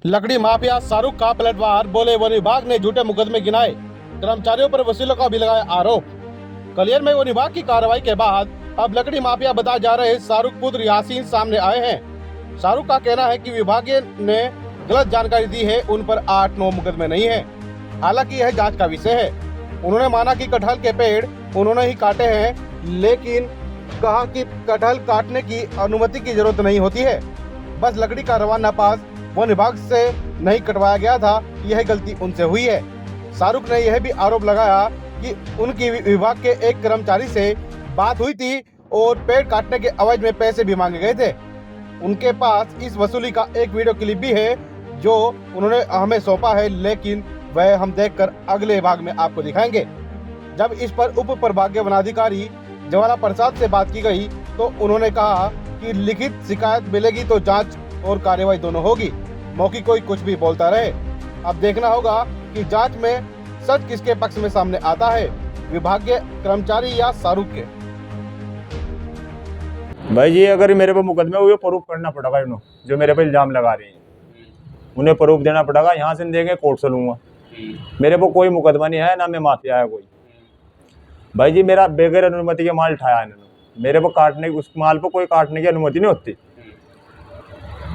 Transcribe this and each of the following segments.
लकड़ी माफिया शाहरुख का पलटवार, बोले वन विभाग ने झूठे मुकदमे गिनाए, कर्मचारियों पर वसूलों का भी लगाया आरोप। कलियर में वन विभाग की कार्रवाई के बाद अब लकड़ी माफिया बताए जा रहे शाहरुख पुत्र यासीन सामने आए हैं। शाहरुख का कहना है कि विभाग ने गलत जानकारी दी है, उन पर 8-9 मुकदमे नहीं है। हालांकि यह जांच का विषय है। उन्होंने माना कि कटहल के पेड़ उन्होंने ही काटे हैं, लेकिन कहा कि कटहल काटने की अनुमति की जरूरत नहीं होती है, बस लकड़ी का रवाना पास वन विभाग से नहीं कटवाया गया था, यह गलती उनसे हुई है। शाहरुख ने यह भी आरोप लगाया कि उनकी विभाग के एक कर्मचारी से बात हुई थी और पेड़ काटने के एवज में पैसे भी मांगे गए थे। उनके पास इस वसूली का एक वीडियो क्लिप भी है जो उन्होंने हमें सौंपा है, लेकिन वह हम देखकर अगले भाग में आपको दिखाएंगे। जब इस पर उप प्रभागीय वनाधिकारी ज्वाला प्रसाद से बात की गई तो उन्होंने कहा कि लिखित शिकायत मिलेगी तो जांच और कार्यवाही दोनों होगी, मौखी कोई कुछ भी बोलता रहे। अब देखना होगा कि जांच में सच किसके पक्ष में सामने आता है, विभागीय कर्मचारी या शाहरुख के। भाई जी, अगर मेरे पे मुकदमे हुए प्रूफ करना पड़ेगा, इन्हों जो मेरे पे इल्जाम लगा रही हैं उन्हें प्रूफ देना पड़ेगा। यहाँ से देंगे कोर्ट से लूंगा। मेरे पे कोई मुकदमा नहीं है, ना मैं माफिया है कोई। भाई जी, मेरा बगैर अनुमति के माल उठाया इन्होंने। मेरे को काटने, उस माल पे कोई काटने की अनुमति नहीं होती।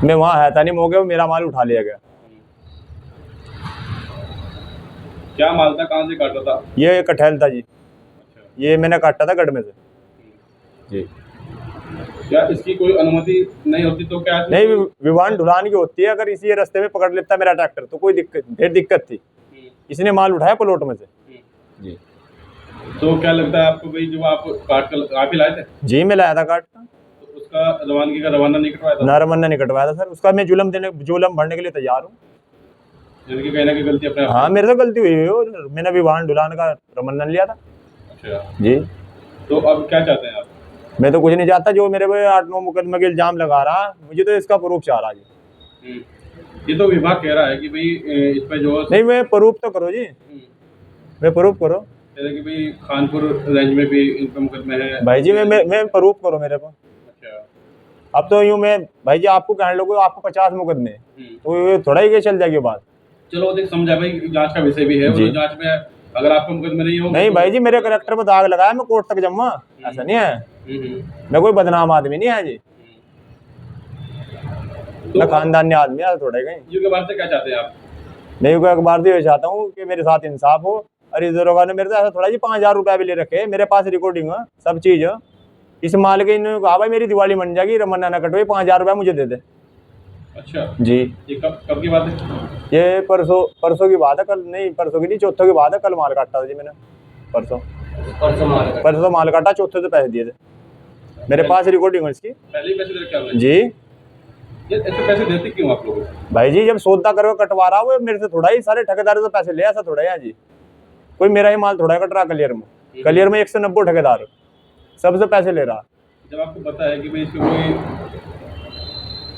मैं वहाँ है था नहीं, मौके मेरा माल उठा लिया गया। क्या माल था, कहाँ से काटा था? ये कटहल था जी। अच्छा। ये मैंने काटा था गढ़ में से जी। क्या इसकी कोई अनुमति नहीं होती तो क्या नहीं, विवान ढुलान की होती है। अगर इसी रास्ते में पकड़ लेता मेरा ट्रैक्टर तो कोई दिक्कत थी। इसने माल उठाया प्लॉट में से जी। तो क्या लगता है आपको भाई, जो आप काट कर आप ही लाए थे? जी, मैं लाया था काट। तो उसका रवानगी का रवाना नहीं कटवाया था? ना रवाना नहीं कटवाया था सर। उसका मैं जुलम भरने के लिए तैयार हूँ। यानी कि कहना की गलती अपने हाँ, मेरे से गलती हुई है। मैंने विवान ढुलान का रवाना लिया था। अच्छा जी। तो अब क्या चाहते हैं आप? मैं तो कुछ नहीं चाहता। जो मेरे पे 8-9 मुकदमे के इल्जाम लगा रहा, मुझे तो इसका प्रूफ चाह रहा जी। ये तो विभाग कह रहा है कि भाई इस पे जो नहीं, मैं प्रूफ तो करो जी। मैं प्रूफ करो कि भाई खानपुर रेंज में भी इन पे मुकदमे हैं। भाई जी, मैं प्रूफ करो मेरे को। अच्छा। अब तो यूँ मैं भाई जी आपको कहने लगो आपको 50 मुकदमे तो ये थोड़ा ही के चल जाएगी बात। चलो देख, समझा भाई, जांच का विषय भी है। वो जांच में अगर आपको मुकदमे नहीं हो नहीं भाई जी, मेरे करेक्टर पर दाग लगाया, मैं कोर्ट तक जमा। ऐसा नहीं है। मैं कोई बदनाम आदमी नहीं है जी। तो मैं खानदानी आदमी है थोड़ा कहीं। यू के बारे से क्या चाहते हैं आप? मैं यू के अखबार से ये चाहता हूँ कि मेरे साथ इंसाफ हो। और इस दरोगा ने मेरे से ऐसा थोड़ा जी 5,000 रुपया भी ले रखे। मेरे पास रिकॉर्डिंग है, सब चीज है। इस माल के इन्होंने कहा भाई मेरी दिवाली बन जाएगी, रमन्ना न कटवाई, 5,000 रुपया मुझे दे दे। अच्छा जी। ये कब की बात है? ये परसों की बात है। कल नहीं, परसों की नहीं, चौथों की बात है। कल माल काटा था जी मैंने। परसों माल काटा, चौथे से पैसे दिए थे। मेरे पास रिकॉर्डिंग है इसकी। पहले ही पैसे दे रखे आपने? जी। ये ऐसे पैसे देते क्यों आप लोगों को? भाई जी, जब सौदा करो कटवा रहा हो मेरे से थोड़ा ही, सारे ठेकेदारों से पैसे ले, ऐसा थोड़ा है जी। कोई मेरा ही माल थोड़ा कट रहा। कलियर में 190 ठेकेदार, सबसे पैसे ले रहा। जब आपको पता है कि भाई इसकी कोई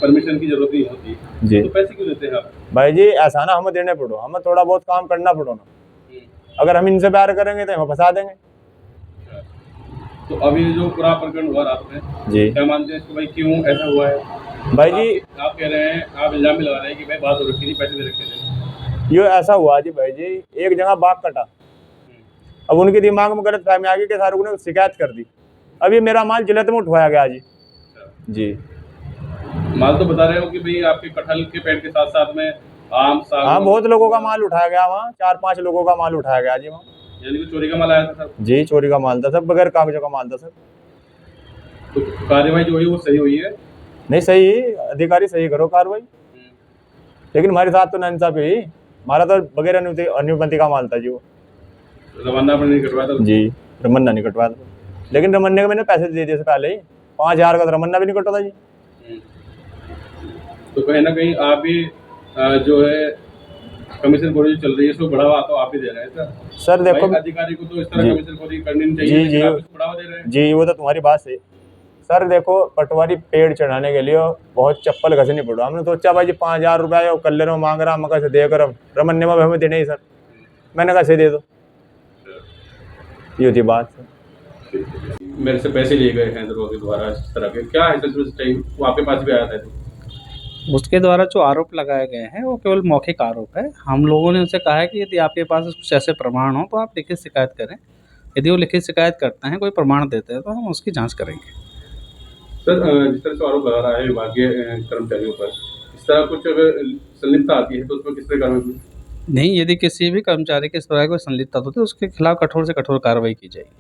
परमिशन की जरूरत नहीं होती जी, तो पैसे क्यों देते हैं आप? भाई जी ऐसा ना हमें देने पड़ो, हमें थोड़ा बहुत काम करना पड़ो ना। अगर हम इनसे प्यार करेंगे तो हमें फंसा देंगे। तो अभी जो पूरा प्रकरण हुआ रात में जी, क्या मानते हैं इसको भाई, क्यों ऐसा हुआ है? भाई जी आप कह रहे हैं, आप इल्जाम भी लगा रहे हैं कि भाई बात हो रखी थी, पैसे दे रखे थे। ये ऐसा हुआ जी। भाई जी, एक जगह बाघ कटा, अब उनके दिमाग में गलत फहमी आ गई कि शाहरुख ने शिकायत कर दी। अब ये मेरा माल जिलत में उठवाया गया जी। जी, माल तो बता रहे हो कि भाई आपके कटहल के पेड़ के साथ साथ में आम साग। हाँ, बहुत लोगों का माल उठाया गया वहाँ। 4-5 लोगों का माल उठाया गया जी वहाँ। यानी कि चोरी का माल आया था सर? जी, चोरी का माल था सब, बगैर कागजों का माल था सर। तो कार्रवाई जो हुई वो सही हुई है? नहीं, सही अधिकारी सही करो कार्रवाई। लेकिन हमारे साथ तो नाइंसाफी हुई। हमारा तो बगैर अनुमति का माल था जी वो। रवाना पर नहीं कटवाया था? जी, रमन्ना नहीं कटवाया था। लेकिन रमन्ने का मैंने पैसे दे दिए से पहले ही। 5,000 का रमन्ना भी नहीं कटा था जी। तो कहीं ना कहीं आप भी जो है कमीशन खोरी चल रही है इसको बढ़ावा तो आप ही दे रहे हैं सर देखो, अधिकारी को तो इस तरह कमीशन खोरी करनी नहीं चाहिए। जी, आप इसको बढ़ावा दे रहे हैं। जी, वो तो तुम्हारी बात सही। सर देखो, पटवारी पेड़ चढ़ाने के लिए बहुत चप्पल घसनी पड़ो। हमने सोचा भाई जी 5,000 रुपया कल्लर में मांग रहा, हम कैसे देकर रमन्ने में हमें देने ही सर। मैंने कैसे दे दो, ये थी बात। मेरे से पैसे लिए गए हैं दरोगा के द्वारा इस तरह के, क्या है? वो आपके पास भी आया था? उसके द्वारा जो आरोप लगाए गए हैं वो केवल मौखिक आरोप है। हम लोगों ने उनसे कहा है कि यदि आपके पास कुछ ऐसे प्रमाण हो तो आप लिखित शिकायत करें। यदि वो लिखित शिकायत करते हैं, कोई प्रमाण देते हैं, तो हम उसकी जांच करेंगे। सर जिस तरह से आरोप लगा रहा है विभागीय कर्मचारियों पर, इस तरह कुछ अगर संलिप्तता आती है तो उसमें किस तरह कार्रवाई? नहीं, यदि किसी भी कर्मचारी के इस तरह की कोई संलिप्तता होती है, उसके खिलाफ कठोर से कठोर कार्रवाई की जाएगी।